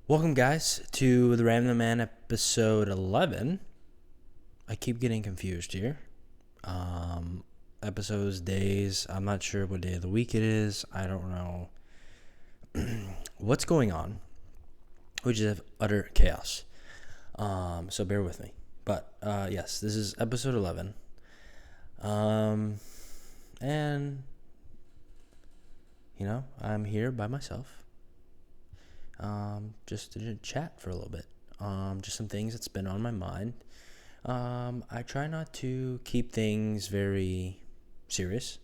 Welcome, guys, to the Rambling Man episode 11. I keep getting confused here. Episodes, days, I'm not sure what day of the week it is. I don't know what's going on, which is utter chaos. So bear with me. But, yes, this is episode 11. And, I'm here by myself. Just to chat for a little bit. Just some things that's been on my mind. I try not to keep things very serious.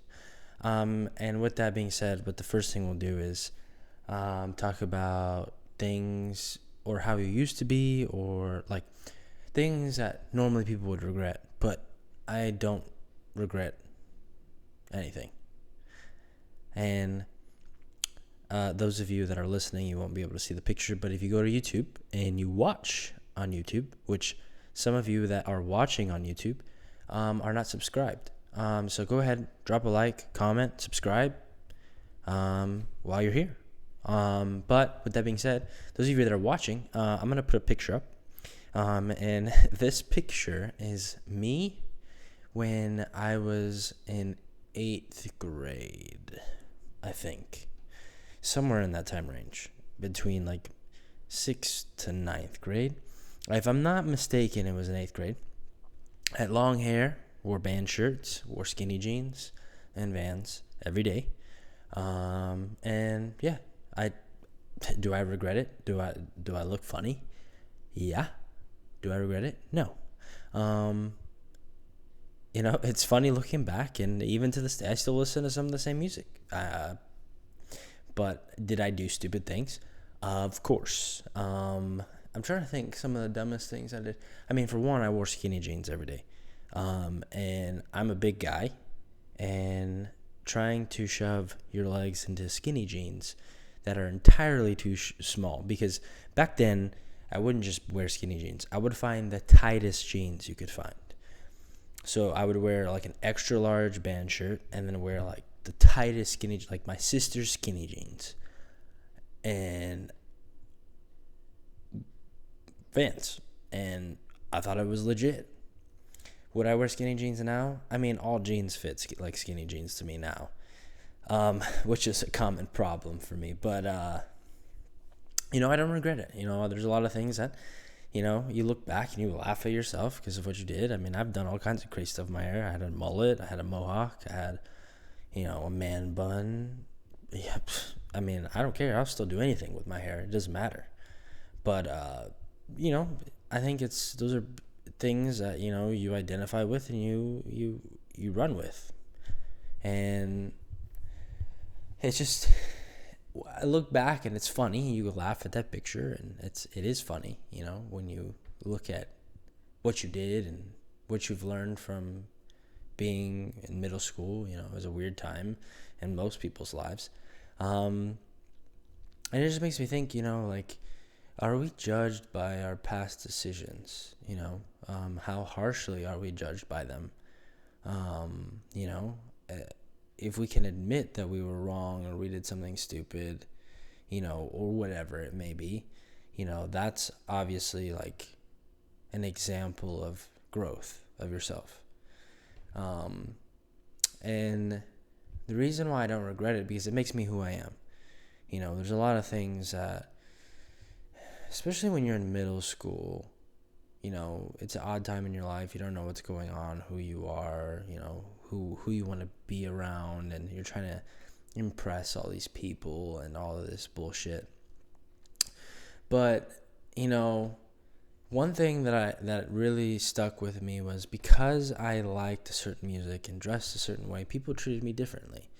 And with that being said, what the first thing we'll do is talk about things or how you used to be, or like things that normally people would regret, but I don't regret anything. And those of you that are listening, you won't be able to see the picture, but if you go to YouTube and you watch on YouTube, which some of you that are watching on YouTube are not subscribed. So go ahead, drop a like, comment, subscribe while you're here. But with that being said, those of you that are watching, I'm going to put a picture up. And this picture is me when I was in 8th grade, I think. Somewhere in that time range, between like 6th to 9th grade. If I'm not mistaken, it was in 8th grade. I had long hair, wore band shirts, wore skinny jeans and Vans every day. And yeah, do I regret it? Do I look funny? Yeah. Do I regret it? No. It's funny looking back, and even to this day, I still listen to some of the same music. But did I do stupid things? Of course. I'm trying to think some of the dumbest things I did. I mean, for one, I wore skinny jeans every day. And I'm a big guy. And trying to shove your legs into skinny jeans that are entirely too small. Because back then, I wouldn't just wear skinny jeans. I would find the tightest jeans you could find. So I would wear like an extra large band shirt and then wear like the tightest skinny, like my sister's skinny jeans and Vans, and I thought it was legit. Would I wear skinny jeans now? I mean, all jeans fit like skinny jeans to me now, which is a common problem for me. But I don't regret it. There's a lot of things that you look back and you laugh at yourself because of what you did. I mean, I've done all kinds of crazy stuff with my hair. I had a mullet, I had a mohawk, I had a man bun. Yeah, I mean, I don't care. I'll still do anything with my hair. It doesn't matter. But, I think those are things that, you identify with and you run with. And it's just, I look back and it's funny. You laugh at that picture and it is funny, when you look at what you did and what you've learned from being in middle school. It was a weird time in most people's lives. And it just makes me think, are we judged by our past decisions? How harshly are we judged by them? If we can admit that we were wrong or we did something stupid, or whatever it may be, that's obviously like an example of growth of yourself. And the reason why I don't regret it, because it makes me who I am. There's a lot of things that, especially when you're in middle school, it's an odd time in your life. You don't know what's going on, who you are, who you want to be around, and you're trying to impress all these people and all of this bullshit. But, one thing that really stuck with me was because I liked a certain music and dressed a certain way, people treated me differently.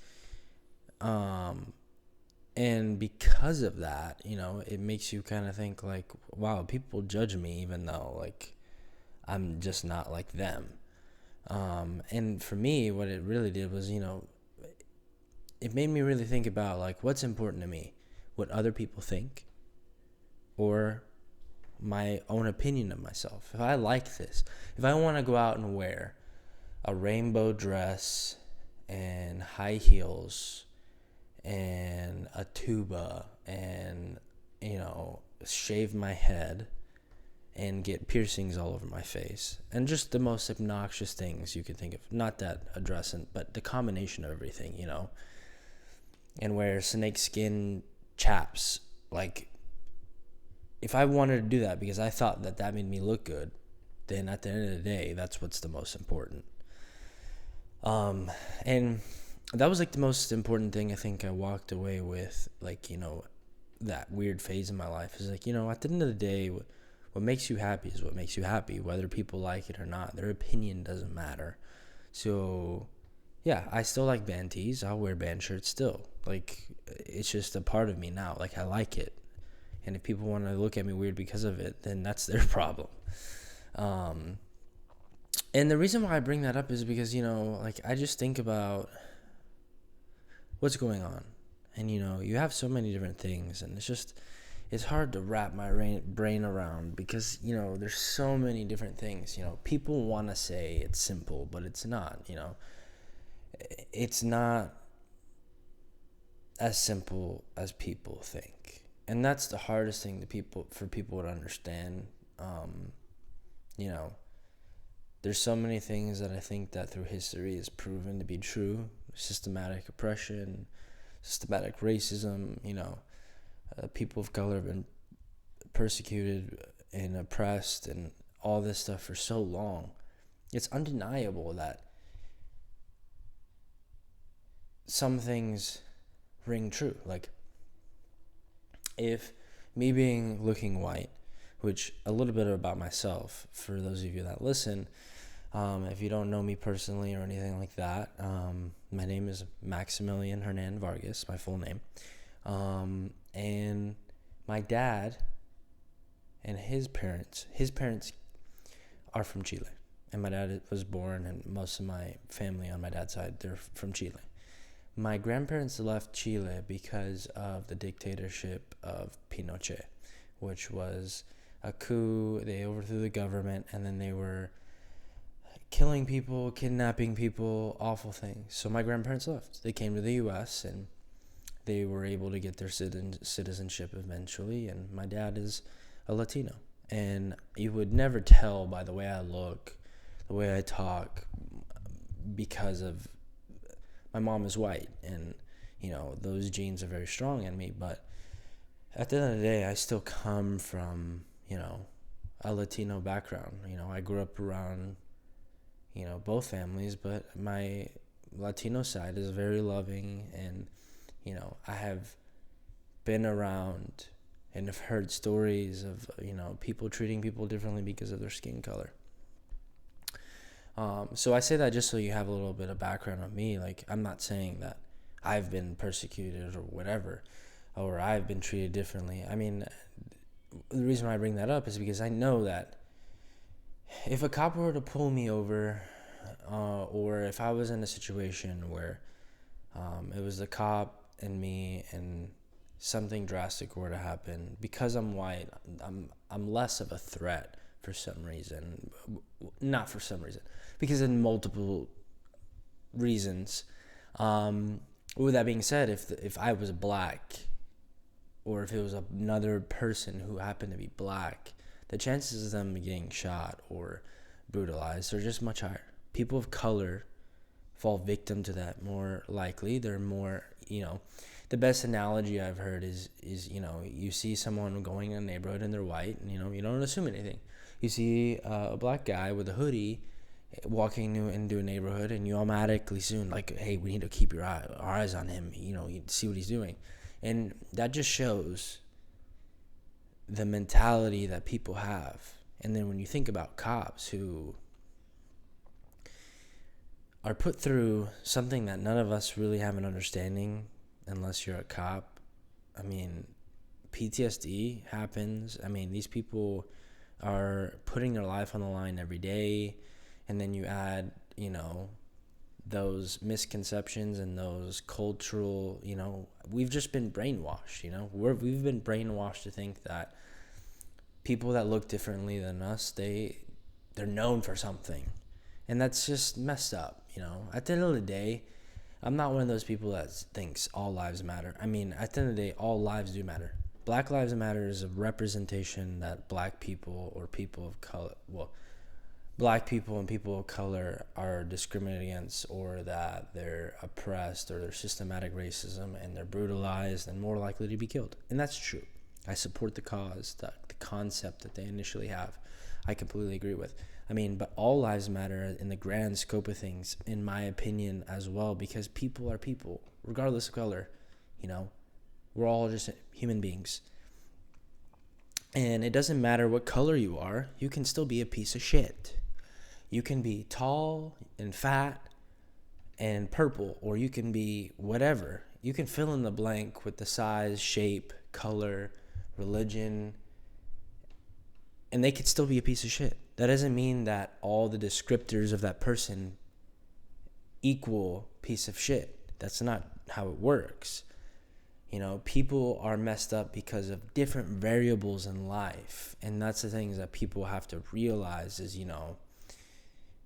And because of that, it makes you kind of think like, wow, people judge me even though like I'm just not like them. And for me, what it really did was, it made me really think about like what's important to me, what other people think, or my own opinion of myself. If I like this, if I want to go out and wear a rainbow dress and high heels and a tuba and shave my head and get piercings all over my face, and just the most obnoxious things you could think of. Not that addressant, but the combination of everything, and wear snakeskin chaps. Like, if I wanted to do that because I thought that made me look good, then at the end of the day, that's what's the most important. And that was like the most important thing I think I walked away with, like, that weird phase in my life is like, at the end of the day, what makes you happy is what makes you happy, whether people like it or not. Their opinion doesn't matter. So, yeah, I still like band tees. I'll wear band shirts still. Like, it's just a part of me now. Like, I like it. And if people want to look at me weird because of it, then that's their problem. And the reason why I bring that up is because, I just think about what's going on. And, you have so many different things. And it's hard to wrap my brain around because, there's so many different things. People want to say it's simple, but it's not, It's not as simple as people think. And that's the hardest thing for people to understand. There's so many things that I think that through history is proven to be true. Systematic oppression, systematic racism, people of color have been persecuted and oppressed and all this stuff for so long. It's undeniable that some things ring true. Like, if me looking white, which a little bit about myself, for those of you that listen, if you don't know me personally or anything like that, my name is Maximilian Hernan Vargas, my full name. And my dad and his parents are from Chile. And my dad was born, and most of my family on my dad's side, they're from Chile. My grandparents left Chile because of the dictatorship of Pinochet, which was a coup. They overthrew the government, and then they were killing people, kidnapping people, awful things. So my grandparents left. They came to the U.S., and they were able to get their citizenship eventually, and my dad is a Latino. And you would never tell by the way I look, the way I talk, because of my mom is white, and those genes are very strong in me. But at the end of the day, I still come from a Latino background. I grew up around both families, but my Latino side is very loving, and I have been around and have heard stories of people treating people differently because of their skin color. So I say that just so you have a little bit of background on me. Like, I'm not saying that I've been persecuted or whatever, or I've been treated differently. I mean, the reason why I bring that up is because I know that if a cop were to pull me over, or if I was in a situation where it was the cop and me and something drastic were to happen, because I'm white, I'm less of a threat for some reason. Not for some reason, because in multiple reasons. With that being said, if I was black, or if it was another person who happened to be black, the chances of them getting shot or brutalized are just much higher. People of color fall victim to that more likely. They're more, the best analogy I've heard is you see someone going in a neighborhood and they're white, and you don't assume anything. You see a black guy with a hoodie walking into a neighborhood, and you automatically assume, like, hey, we need to keep our eyes on him, you see what he's doing. And that just shows the mentality that people have. And then when you think about cops who are put through something that none of us really have an understanding unless you're a cop. I mean, PTSD happens. I mean, these people are putting their life on the line every day. And then you add, those misconceptions and those cultural, we've just been brainwashed, we've been brainwashed to think that people that look differently than us, they're known for something. And that's just messed up, At the end of the day, I'm not one of those people that thinks all lives matter. I mean, at the end of the day, all lives do matter. Black Lives Matter is a representation that black people or people of color, black people and people of color are discriminated against, or that they're oppressed, or there's systematic racism and they're brutalized and more likely to be killed. And that's true. I support the cause, the concept that they initially have. I completely agree with. I mean, but all lives matter in the grand scope of things, in my opinion, as well, because people are people, regardless of color. We're all just human beings. And it doesn't matter what color you are, you can still be a piece of shit. You can be tall and fat and purple, or you can be whatever. You can fill in the blank with the size, shape, color, religion, and they could still be a piece of shit. That doesn't mean that all the descriptors of that person equal piece of shit. That's not how it works. People are messed up because of different variables in life. And that's the things that people have to realize is,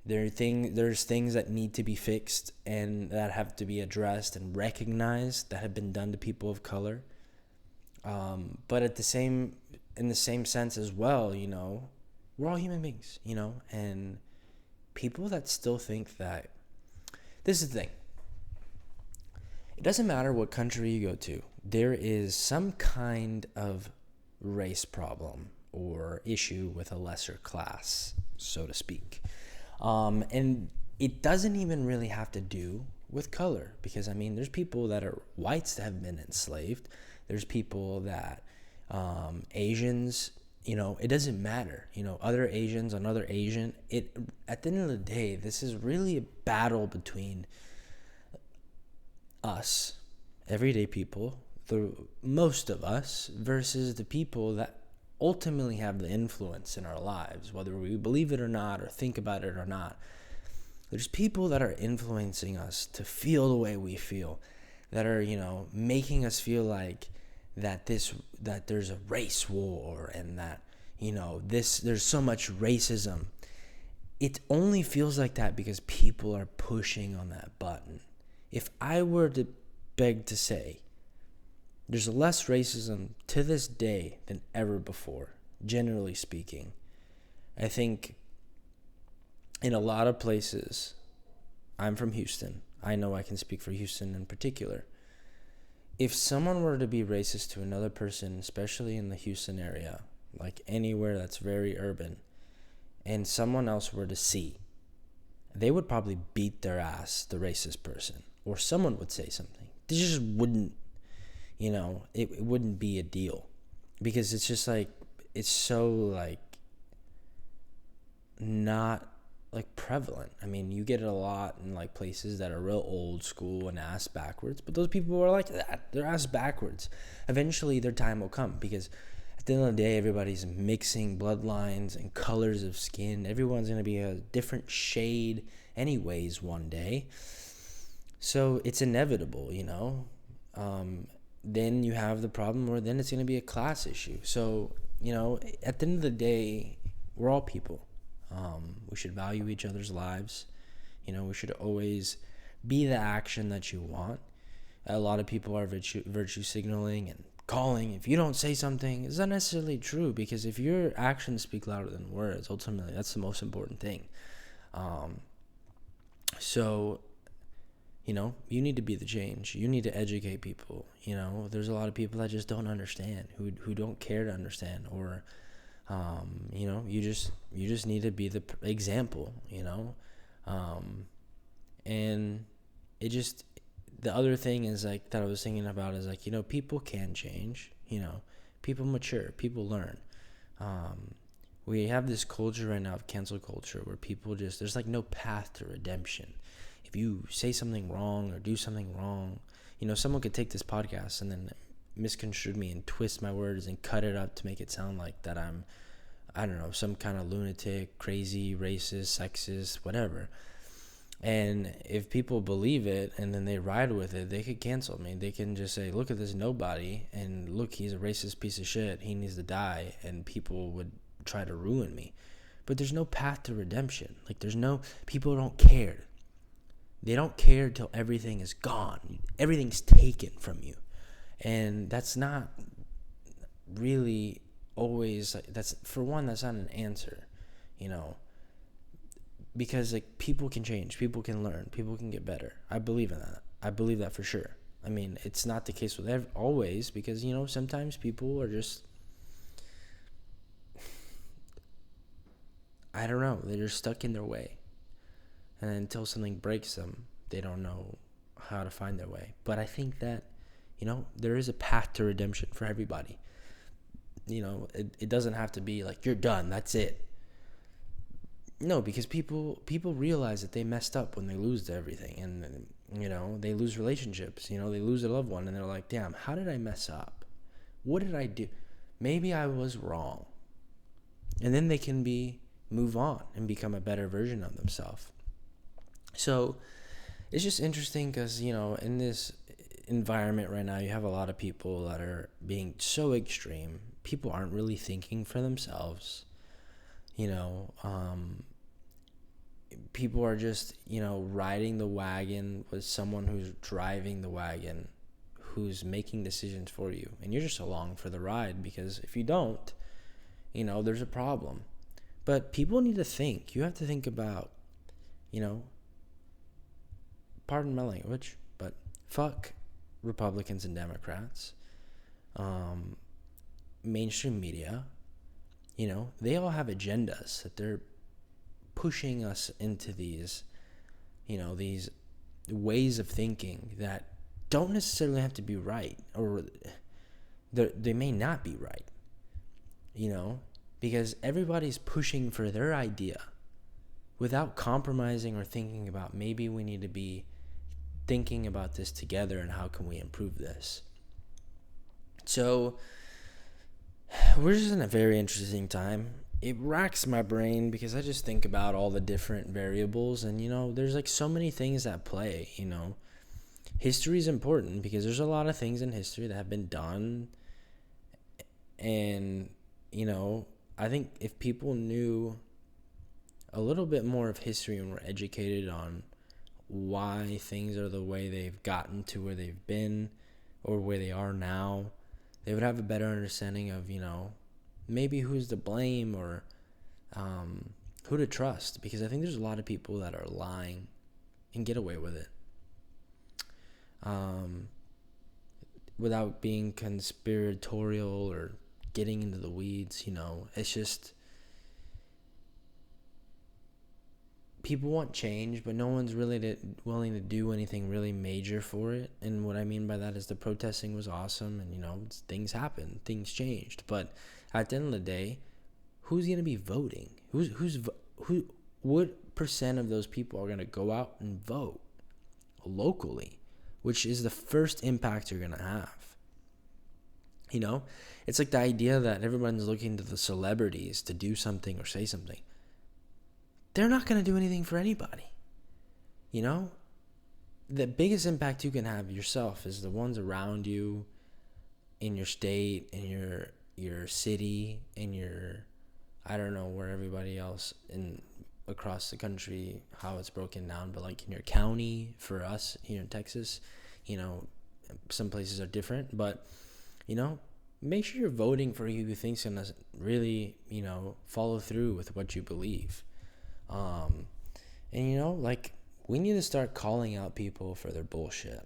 there's things that need to be fixed and that have to be addressed and recognized that have been done to people of color. But in the same sense as well, we're all human beings, and people that still think that, this is the thing. It doesn't matter what country you go to. There is some kind of race problem or issue with a lesser class, so to speak. And it doesn't even really have to do with color, because, there's people that are whites that have been enslaved. There's people that, Asians, it doesn't matter, other Asians, another Asian. At the end of the day, this is really a battle between us, everyday people, most of us, versus the people that ultimately have the influence in our lives, whether we believe it or not, or think about it or not. There's people that are influencing us to feel the way we feel, that are, making us feel like that there's a race war, and that, there's so much racism. It only feels like that because people are pushing on that button. If I were to beg to say, there's less racism to this day than ever before, generally speaking. I think in a lot of places, I'm from Houston. I know I can speak for Houston in particular. If someone were to be racist to another person, especially in the Houston area, like anywhere that's very urban, and someone else were to see, they would probably beat their ass, the racist person, or someone would say something. They just wouldn't, it wouldn't be a deal, because it's just like, it's so like not like prevalent. You get it a lot in like places that are real old school and ass backwards, but those people are like that. They're ass backwards. Eventually their time will come, because at the end of the day, everybody's mixing bloodlines and colors of skin. Everyone's going to be a different shade anyways one day. So it's inevitable, Then you have the problem where then it's going to be a class issue. So, at the end of the day, we're all people. We should value each other's lives. We should always be the action that you want. A lot of people are virtue signaling and calling. If you don't say something, it's not necessarily true, because if your actions speak louder than words, ultimately, that's the most important thing. So, you need to be the change. You need to educate people. There's a lot of people that just don't understand, who don't care to understand, or you just need to be the example, and it just, the other thing is like, that I was thinking about is like, people can change, people mature, people learn. We have this culture right now of cancel culture where people just, there's like no path to redemption. If you say something wrong or do something wrong, someone could take this podcast and then misconstrue me and twist my words and cut it up to make it sound like that I'm, I don't know, some kind of lunatic, crazy, racist, sexist, whatever. And if people believe it and then they ride with it, they could cancel me. They can just say, look at this nobody, and look, he's a racist piece of shit, he needs to die, and people would try to ruin me. But there's no path to redemption. Like, people don't care. They don't care till everything is gone. Everything's taken from you. And that's not really always, that's not an answer, you know, because like people can change, people can learn, people can get better. I believe in that. I believe that for sure. I mean, it's not the case with always, because, you know, sometimes people are just, I don't know, they're just stuck in their way. And until something breaks them, they don't know how to find their way. But I think that, you know, there is a path to redemption for everybody. You know, it doesn't have to be like, you're done, that's it. No, because people realize that they messed up when they lose everything. And, you know, they lose relationships. You know, they lose a loved one. And they're like, damn, how did I mess up? What did I do? Maybe I was wrong. And then they can move on and become a better version of themselves. So it's just interesting because, you know, in this environment right now, you have a lot of people that are being so extreme. People aren't really thinking for themselves. You know, people are just, you know, riding the wagon with someone who's driving the wagon, who's making decisions for you. And you're just along for the ride, because if you don't, you know, there's a problem. But people need to think. You have to think about, you know, pardon my language, but fuck Republicans and Democrats, mainstream media. You know, they all have agendas that they're pushing us into these, you know, these ways of thinking that don't necessarily have to be right, or they may not be right, you know, because everybody's pushing for their idea without compromising or thinking about, maybe we need to be thinking about this together and how can we improve this. So we're just in a very interesting time. It racks my brain because I just think about all the different variables, and, you know, there's like so many things at play. You know, history is important because there's a lot of things in history that have been done, and, you know, I think if people knew a little bit more of history and were educated on why things are the way they've gotten to where they've been or where they are now, they would have a better understanding of, you know, maybe who's to blame, or who to trust. Because I think there's a lot of people that are lying and get away with it without being conspiratorial or getting into the weeds. You know, it's just, people want change, but no one's really willing to do anything really major for it. And what I mean by that is the protesting was awesome, and, you know, things happened, things changed. But at the end of the day, who's going to be voting? What percent of those people are going to go out and vote locally, which is the first impact you're going to have? You know, it's like the idea that everyone's looking to the celebrities to do something or say something. They're not going to do anything for anybody. You know, the biggest impact you can have yourself is the ones around you, in your state, in your city, in your, I don't know where everybody else across the country, how it's broken down, but like in your county. For us here in Texas, you know, some places are different, but, you know, make sure you're voting for who you think's gonna really, you know, follow through with what you believe. And, you know, like, we need to start calling out people for their bullshit.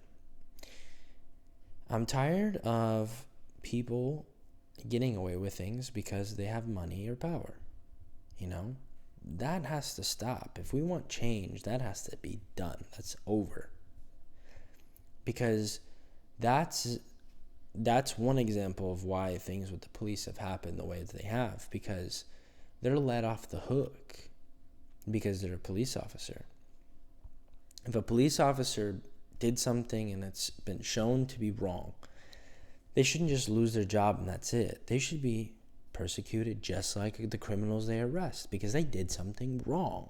I'm tired of people getting away with things because they have money or power. You know, that has to stop. If we want change, that has to be done. That's over. Because that's one example of why things with the police have happened the way that they have, because they're let off the hook because they're a police officer. If a police officer did something and it's been shown to be wrong, they shouldn't just lose their job and that's it. They should be persecuted just like the criminals they arrest because they did something wrong.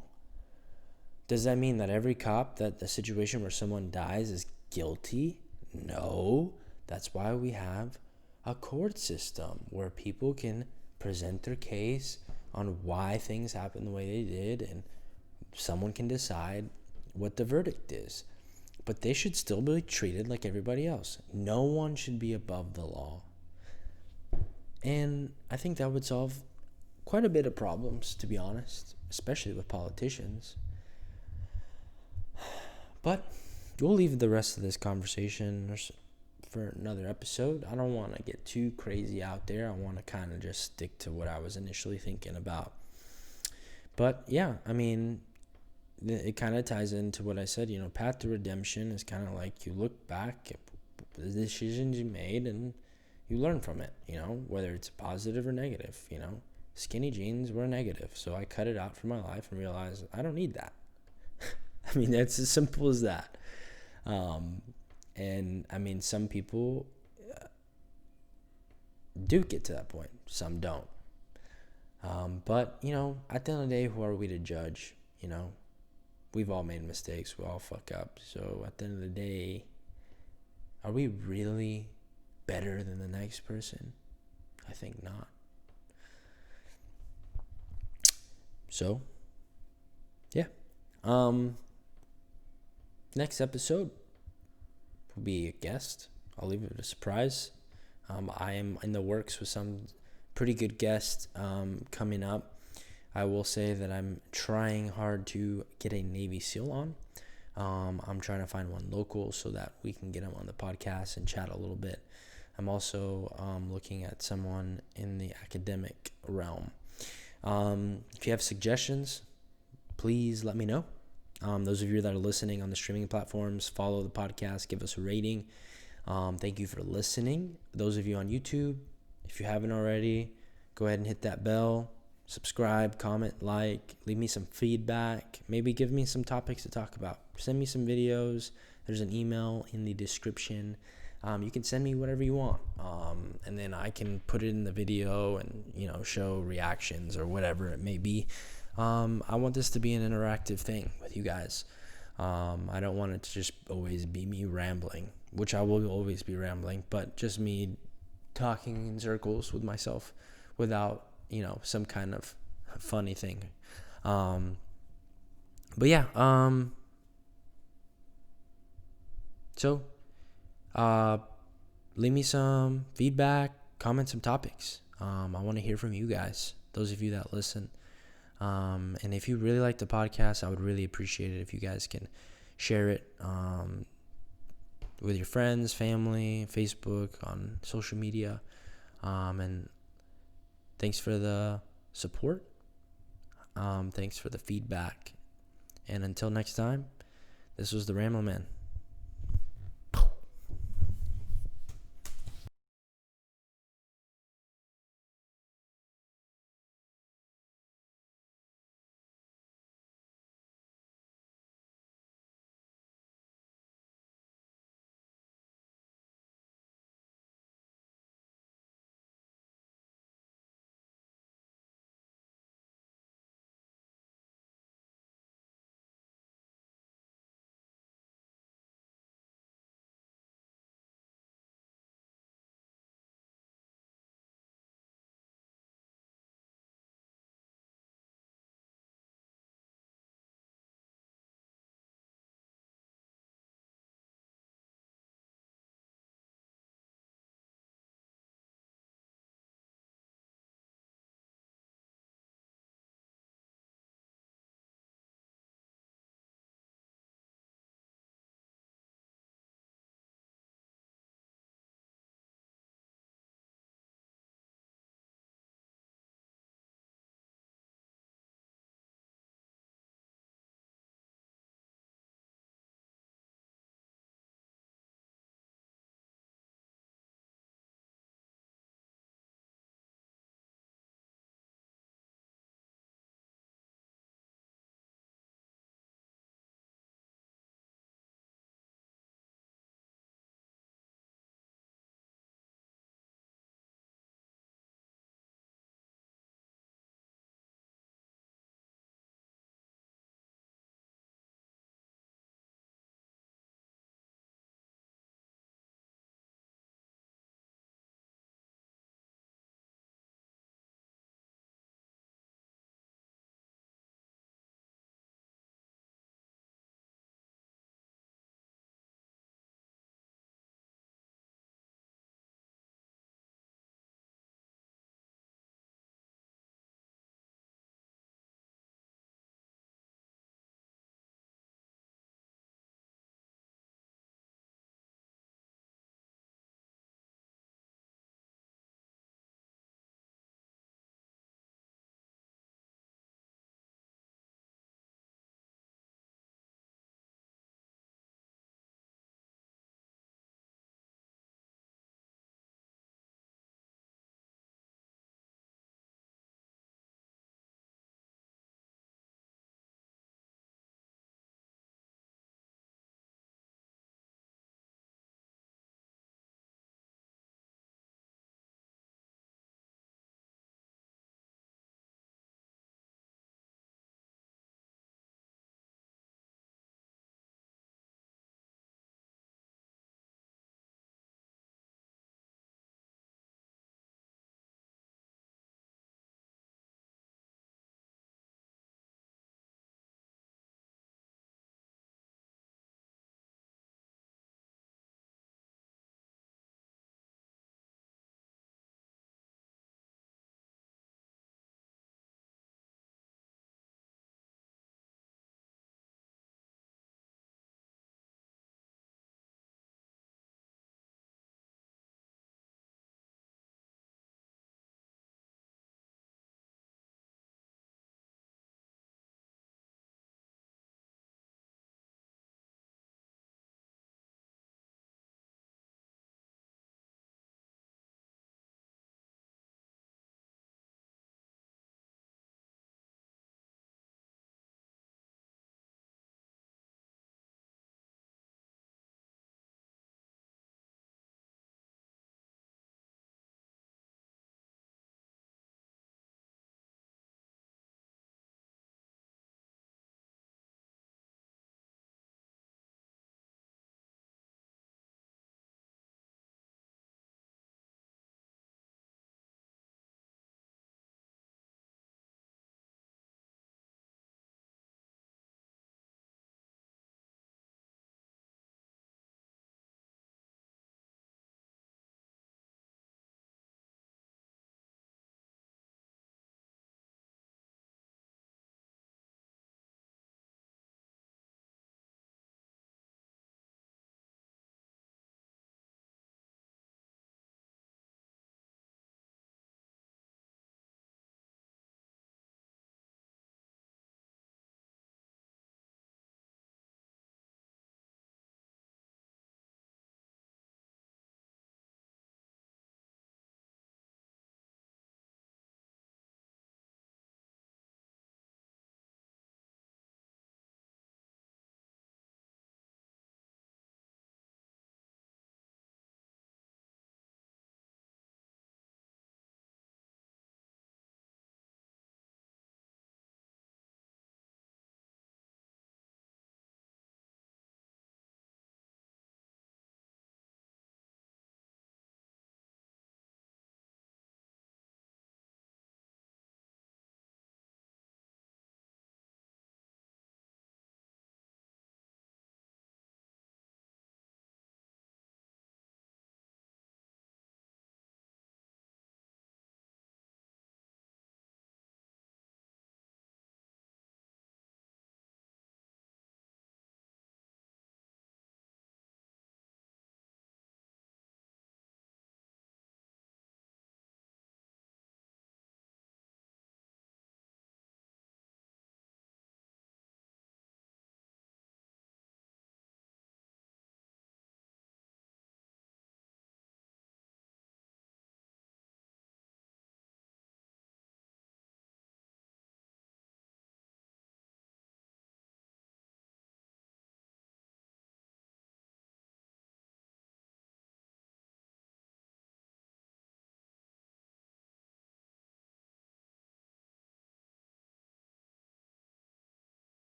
Does that mean that every cop, that the situation where someone dies, is guilty? No. That's why we have a court system where people can present their case on why things happened the way they did, and someone can decide what the verdict is. But they should still be treated like everybody else. No one should be above the law. And I think that would solve quite a bit of problems, to be honest, especially with politicians. But we'll leave the rest of this conversation for another episode. I don't want to get too crazy out there. I want to kind of just stick to what I was initially thinking about. But yeah, I mean, it kind of ties into what I said. Path to redemption is kind of like you look back at the decisions you made and you learn from it, whether it's positive or negative. Skinny jeans were negative, so I cut it out from my life and realized I don't need that. I mean, that's as simple as that. And I mean, some people do get to that point, some don't. But at the end of the day, who are we to judge? We've all made mistakes, we all fuck up. So at the end of the day, are we really better than the next person? I think not. So, yeah. Next episode will be a guest. I'll leave it a surprise. I am in the works with some pretty good guests coming up. I will say that I'm trying hard to get a Navy SEAL on. I'm trying to find one local so that we can get him on the podcast and chat a little bit. I'm also looking at someone in the academic realm. If you have suggestions, please let me know. Those of you that are listening on the streaming platforms, follow the podcast, give us a rating. Thank you for listening. Those of you on YouTube, if you haven't already, go ahead and hit that bell, subscribe, comment, like, leave me some feedback, maybe give me some topics to talk about. Send me some videos. There's an email in the description. You can send me whatever you want, and then I can put it in the video and show reactions or whatever it may be. I want this to be an interactive thing with you guys. I don't want it to just always be me rambling, which I will always be rambling, but just me talking in circles with myself without some kind of funny thing. But yeah, so leave me some feedback, comment some topics. I want to hear from you guys, those of you that listen. And if you really like the podcast, I would really appreciate it if you guys can share it with your friends, family, Facebook, on social media. And thanks for the support. Thanks for the feedback. And until next time, this was the Rambling Man.